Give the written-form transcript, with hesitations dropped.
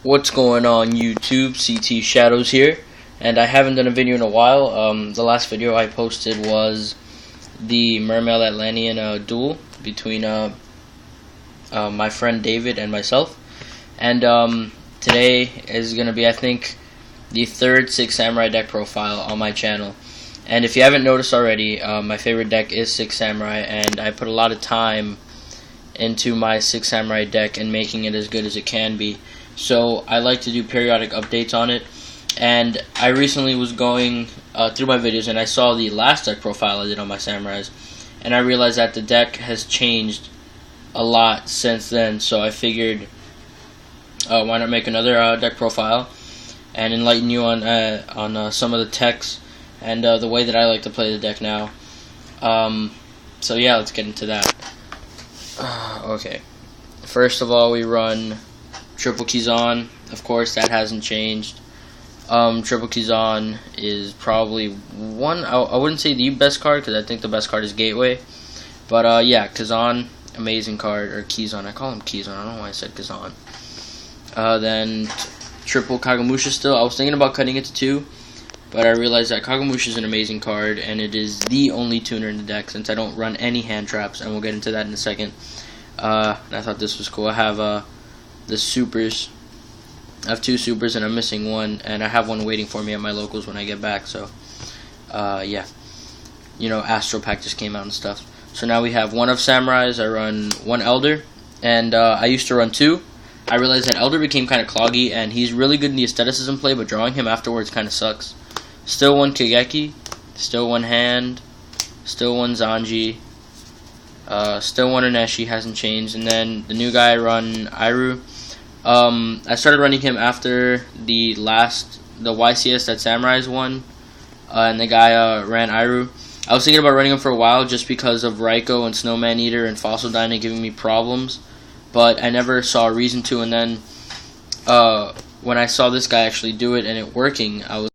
What's going on YouTube? CT Shadows here, and I haven't done a video in a while. The last video I posted was the Mermail Atlantean duel between my friend David and myself, and today is going to be, I think, the third Six Samurai deck profile on my channel. And if you haven't noticed already, my favorite deck is Six Samurai, and I put a lot of time into my Six Samurai deck and making it as good as it can be. So I like to do periodic updates on it, and I recently was going through my videos and I saw the last deck profile I did on my Samurais, and I realized that the deck has changed a lot since then. So I figured, why not make another deck profile and enlighten you on some of the techs and the way that I like to play the deck now. So yeah, let's get into that. Okay, first of all, we run Triple Kizan. Of course, that hasn't changed. Triple Kizan is probably I wouldn't say the best card, because I think the best card is Gateway. But yeah, Kizan, amazing card. Or Kizan, I call him Kizan, I don't know why I said Kizan. Then Triple Kagemusha still. I was thinking about cutting it to 2, but I realized that Kagemusha is an amazing card, and it is the only tuner in the deck since I don't run any hand traps, and we'll get into that in a second. And I thought this was cool. I have the supers. I have 2 supers and I'm missing 1, and I have 1 waiting for me at my locals when I get back. So yeah, you know, Astro Pack just came out and stuff. So now we have 1 of Samurais. I run 1 Elder, and I used to run 2. I realized that Elder became kind of cloggy, and he's really good in the aestheticism play, but drawing him afterwards kind of sucks. Still 1 Kageki, still 1 Hand, still 1 Zanji, still 1 Aneshi, hasn't changed. And then the new guy I run Iru. I started running him after the YCS that Samurais won, and the guy ran Iru. I was thinking about running him for a while just because of Raiko and Snowman Eater and Fossil Dyna giving me problems, but I never saw a reason to. And then when I saw this guy actually do it and it working, I was